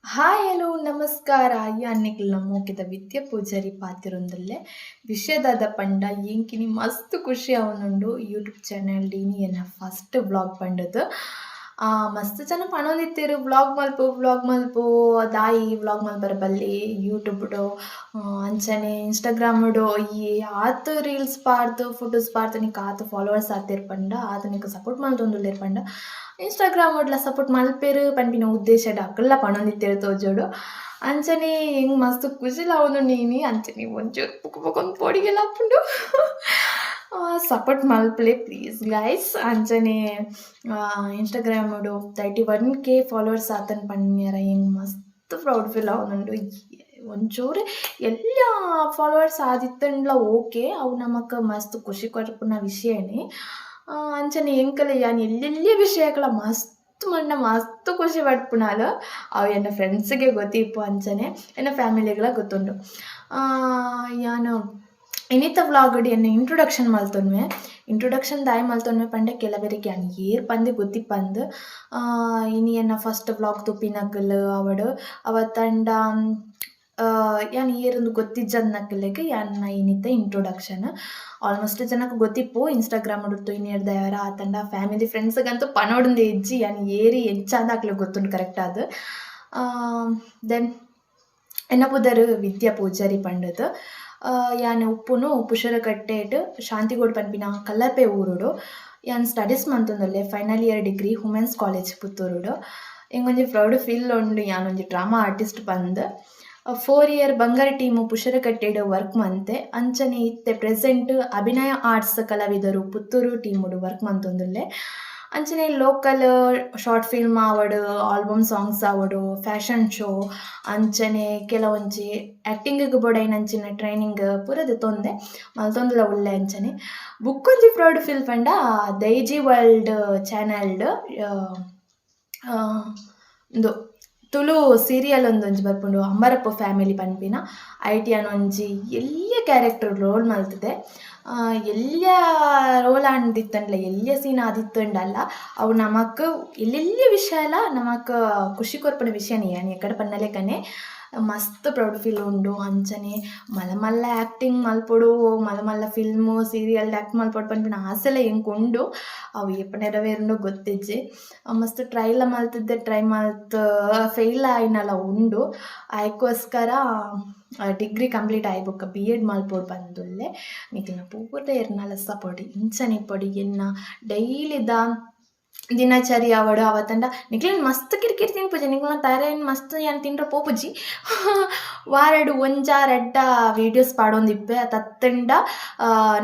Hi hello ನಮಸ್ಕಾರ ಯಾನ್ನಿಕ್ಲ ಮೋಕಿದ ವಿದ್ಯೆ ಪೂಜಾರಿ ಪಾತಿರೊಂದುಲ್ಲೆ ವಿಷಯದಾದ ಪಂಡ ಎಂಕಿನಿ ಮಸ್ತ್ ಖುಷಿ ಅವನುಂಡು ಯೂಟ್ಯೂಬ್ ಚಾನೆಲ್ ಡೀನಿ ಎನ್ನ ಫಸ್ಟ್ ವ್ಲಾಗ್ ಪಂಡದು ಮಸ್ತ್ ಜನ ಪಣೊಂದಿತ್ತೇರು ವ್ಲಾಗ್ ಮಲ್ಪು ದಾಯಿ ವ್ಲಾಗ್ ಮಲ್ಪರ ಬಲ್ಲಿ ಯೂಟ್ಯೂಬ್ಡು ಅಂಚನೆ ಇನ್ಸ್ಟಾಗ್ರಾಮ್ಡು ಈ ಆತು ರೀಲ್ಸ್ ಪಾಡ್ದು ಫೋಟೋಸ್ ಪಾಡ್ದು ನಿಕ್ ಆತು ಫಾಲೋವರ್ಸ್ ಆತೇರ್ ಪಂಡ ಆತು ನಿಕ್ ಸಪೋರ್ಟ್ ಮಲ್ತೊಂದುಲ್ಲೇರ್ ಪಂಡ ಇನ್ಸ್ಟಾಗ್ರಾಮ್ ಒಡ್ಲ ಸಪೋರ್ಟ್ ಮಲ್ಪೇರು ಪನ್ಪಿನ ಉದ್ದೇಶ ಅಕಲ್ನ ಪಣೊಂದಿತ್ತೇರು ತೋಜೋಡು ಅಂಚನೆ ಹೆಂಗ್ ಮಸ್ತ್ ಖುಷಿಲ ಅವನು ನೀನಿ ಅಂಚನೆ ಒಂಚೂರು ಪುಕ್ ಪುಕೊಂದು ಪೊಡಿಗೆಲ್ಲ ಹಾಕೊಂಡು ಸಪೋರ್ಟ್ ಮಲ್ಪಲೆ ಪ್ಲೀಸ್ ಗೈಸ್ ಅಂಚನೆ ಇನ್ಸ್ಟಾಗ್ರಾಮ್ಡು 31K ಫಾಲೋವರ್ಸ್ ಆತನ್ ಪನ್ಯಾರ ಹೆಂಗ್ ಮಸ್ತ್ ಪ್ರೌಡ್ ಫೀಲ್ ಅವನುಂಡು ಒಂಚೂರು ಎಲ್ಲ ಫಾಲೋವರ್ಸ್ ಆದಿತ್ತಂಡ್ಲ ಓಕೆ ಅವು ನಮಕ್ ಮಸ್ತ್ ಖುಷಿ ಕೊರ್ಪುನ ವಿಷಯನೇ ಅಂಚನೆ ಎಂಕಲೆ ಯಾನ್ ಎಲ್ಲೆಲ್ಲಿ ವಿಷಯಗಳ ಮಸ್ತ್ ಮಸ್ತ್ ಖುಷಿ ಪಡ್ಪುನಾಲು ಅವು ಎನ್ನ ಫ್ರೆಂಡ್ಸ್ಗೆ ಗೊತ್ತಿಪ್ಪು ಅಂಚನೆ ಎನ್ನ ಫ್ಯಾಮಿಲಿಗಳ ಗೊತ್ತುಂಡು ಯಾನು ಇನಿತ ವ್ಲಾಗ್ ಎನ್ನ ಇಂಟ್ರೊಡಕ್ಷನ್ ಮಲ್ತೊನ್ವೆ ಇಂಟ್ರೊಡಕ್ಷನ್ ದಾಯಿ ಮಲ್ತೊನ್ವೆ ಪಂಡೆ ಕೆಲವರಿಗೆ ಯಾನ್ ಏರ್ ಪಂದೆ ಗೊತ್ತಿಪ್ಪಂದು ಇನಿ ಎನ್ನ ಫಸ್ಟ್ ವ್ಲಾಗ್ ತುಪ್ಪಿನಕಲ್ ಅವಡು ಅವತ್ತಂಡ ಯಾನ್ ಏರೊಂದು ಗೊತ್ತಿಜ್ಜನ್ನಕ್ಲೆಗ್ ಯಾನ್ನ ಇನಿತ ಇಂಟ್ರೊಡಕ್ಷನ್ ಆಲ್ಮೋಸ್ಟ್ ಜನಕ್ಕೆ ಗೊತ್ತಿಪ್ಪು ಇನ್ಸ್ಟಾಗ್ರಾಮ್ ಉಡುತ್ತು ಇನ್ನೇರ್ ದಯವಾರ ಆತಂಡ ಫ್ಯಾಮಿಲಿ ಫ್ರೆಂಡ್ಸ್ಗಂತೂ ಪನೋಡಂದು ಎಜ್ಜಿ ಯಾನ್ ಏರಿ ಎಂಚಾಂದ ಆಕ್ಲೆ ಗೊತ್ತುಂಡು ಕರೆಕ್ಟ್ ಅದು ದೆನ್ ಎನ್ನ ಪುದರ್ ವಿದ್ಯಾ ಪೂಜಾರಿ ಪಂಡದು ಯಾನ್ ಉಪ್ಪುನು ಪುಷರಕಟ್ಟೆಡ್ ಶಾಂತಿಗೋಡ್ ಪನ್ಪಿನ ಕಲ್ಲರ್ಪೆ ಊರುಡು ಯಾನ್ ಸ್ಟಡೀಸ್ ಮಂತೊಂದುಲ್ಲೆ final year degree women's college ಪುತ್ತೂರುಡು ಎಂಗೊಂಜಿ ಪ್ರೌಡ್ ಫೀಲ್ ಉಂಡು ಯಾನೊಂಜಿ ಡ್ರಾಮಾ ಆರ್ಟಿಸ್ಟ್ ಪಂದ್ 4 ಇಯರ್ ಬಂಗಾರ ಟೀಮು ಪುಷರಕಟ್ಟೆಡ್ ವರ್ಕ್ ಮಂತೆ ಅಂಚನೆ ಇತ್ತೆ ಪ್ರೆಸೆಂಟ್ ಅಭಿನಯ ಆರ್ಟ್ಸ್ ಕಲಾವಿದರು ಪುತ್ತೂರು ಟೀಮುಡು ವರ್ಕ್ ಮಂತೊಂದುಲ್ಲೆ ಅಂಚನೆ ಲೋಕಲ್ ಶಾರ್ಟ್ ಫಿಲ್ಮ್ ಆವಡು ಆಲ್ಬಮ್ ಸಾಂಗ್ಸ್ ಆವಡು ಫ್ಯಾಷನ್ ಶೋ ಅಂಚನೆ ಕೆಲವೊಂಜಿ ಆ್ಯಕ್ಟಿಂಗಿಗೆ ಬೋಡೈನಂಚಿನ ಟ್ರೈನಿಂಗ್ ಪೂರದು ತೊಂದೆ ಮಲ್ತೊಂದುಲ ಉಳ್ಳೆ ಅಂಚನೆ ಬುಕ್ಕೊಂಜಿ ಪ್ರೌಡ್ ಫೀಲ್ ಪಂಡ ದೈಜಿ ವರ್ಲ್ಡ್ ಚಾನೆಲ್ಡ್ ಒಂದು ತುಳು ಸೀರಿಯಲ್ ಒಂದೊಂಜಿ ಬರ್ಪುಂಡು ಅಮರಪ್ಪ ಫ್ಯಾಮಿಲಿ ಪನ್ಪಿನ ಐಟಿ ಅನ್ನೊಂಜಿ ಎಲ್ಲಿಯ ಕ್ಯಾರೆಕ್ಟರ್ ರೋಲ್ ಮಲ್ತದೆ ಎಲ್ಲಿಯ ರೋಲ್ ಆಂದಿತ್ತಂಡ್ಲ ಎಲ್ಲಿಯ ಸೀನ್ ಆದಿತ್ತಂಡಲ್ಲ ಅವು ನಮಕ್ ಎಲ್ಲೆಲ್ಲಿಯ ವಿಷಯ ಎಲ್ಲ ನಮಕ್ ಖುಷಿ ಕೊರ್ಪುನ ವಿಷಯನೇ ಯಾನ್ ಎಕಡೆ ಪನ್ನಲೆಕನೆ ಮಸ್ತ್ ಪ್ರೌಡ್ ಫೀಲ್ ಉಂಡು ಅಂಚನೆ ಮಲ್ಲ ಆ್ಯಕ್ಟಿಂಗ್ ಮಲ್ಪೊಡು ಮಲ್ಲ ಫಿಲ್ಮು ಸೀರಿಯಲ್ ಆ್ಯಕ್ಟ್ ಮಲ್ಪೊಡು ಪನ್ಪಿನ ಆಸೆಲ ಎಂಕುಂಡು ಅವು ಎಪ್ಪ ನೆರವೇರುಂಡು ಗೊತ್ತಿಜ್ಜಿ ಮಸ್ತ್ ಟ್ರೈಲ ಮಲ್ತಿದ್ದೆ ಟ್ರೈ ಮಲ್ತ್ ಫೇಲ್ ಆಯ್ನಲ ಉಂಡು ಆಯ್ಕೋಸ್ಕರ ಡಿಗ್ರಿ ಕಂಪ್ಲೀಟ್ ಆಯ್ಬೊಕ್ಕ BEd ಮಲ್ಪೊಡು ಬಂದುಲ್ಲೆ ನಿಕ್ಲಿನ ಪೂರ ಎರ್ನಲ ಸಪೋರ್ಟ್ ಇಂಚನೆ ಇಪ್ಪೊಡು ಎನ್ನ ಡೈಲಿದ ದಿನಚರಿ ಅವಡು ಅವತ್ತಂಡ ನಿಕ್ಲೇನ್ ಮಸ್ತ್ ಕಿರಿಕಿರಿ ತಿನ್ಪುಜಿ ನಿಕ್ಲ ತರೇನ್ ಮಸ್ತ್ ಯಾನ್ ತಿನ್ರ ಪೋಪುಜಿ ವಾರಡು ಒಂಜಾರೆಡ್ಡ ವೀಡಿಯೋಸ್ ಪಾಡೊಂದಿಪ್ಪೆ ತತ್ತಂಡ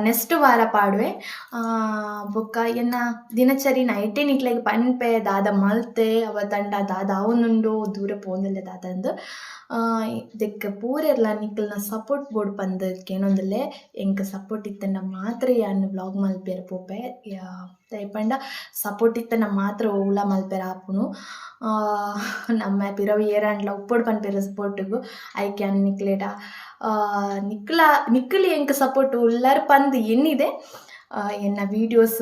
ನೆಕ್ಸ್ಟ್ ವಾರ ಪಾಡುವೆ ಬೊಕ್ಕ ಎನ್ನ ದಿನಚರಿ ನೈಟೇ ನಿಕ್ಲೆಗ್ ಪನ್ಪೆ ದಾದ ಮಲ್ತೆ ಅವತ್ತಂಡ ದಾದ ಅವನುಂಡು ದೂರ ಪೋಂದಿಲ್ಲೆ ದಾದಂದು ಇದಕ್ಕೆ ಪೂರೆರ್ಲ ನಿಕ್ಲನ ಸಪೋರ್ಟ್ ಬೋರ್ಡ್ ಪಂದ್ ಕೇನೊಂದುಲ್ಲೆ ಎಂಕ್ ಸಪೋರ್ಟ್ ಇತ್ತಂಡ ಮಾತ್ರ ಯಾನ್ ವ್ಲಾಗ್ ಮಲ್ಪೆರ್ ಪೋಪೆ ದಯಪಂಡ ಸಪೋರ್ಟ್ ಇತ್ತನ ಮಾತ್ರ ಉಲ ಮಲ್ಪೆರ ಆಪುನು ನಮ್ಮ ಪಿರವು ಏರಾಂಡ್ಲ ಉಪ್ಪೊಡು ಪನ್ಪೆರ ಸಪೋರ್ಟ್ಗು ಐಕೆ ಅನ್ ನಿಕ್ಲೆಡ ನಿಕ್ಲಿ ಎಂಕ್ ಸಪೋರ್ಟ್ ಉಲ್ಲರ್ ಪಂದ್ ಎನ್ನಿದೆ ಎನ್ನ ವೀಡಿಯೋಸ್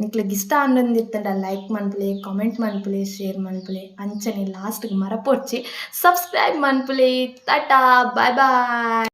ನಿಕ್ಲೆಗ್ ಇಷ್ಟ ಅನ್ನೊಂದಿತ್ತಂಡ ಲೈಕ್ ಮನ್ಪುಲೆ ಕಾಮೆಂಟ್ ಮನ್ಪುಲೆ ಶೇರ್ ಮನ್ಪುಲೆ ಅಂಚನೆ ಲಾಸ್ಟ್ಗೆ ಮರಪೊಡ್ಚಿ ಸಬ್ಸ್ಕ್ರೈಬ್ ಮನ್ಪುಲೆ ಟಾಟಾ ಬಾಯ್ ಬಾಯ್.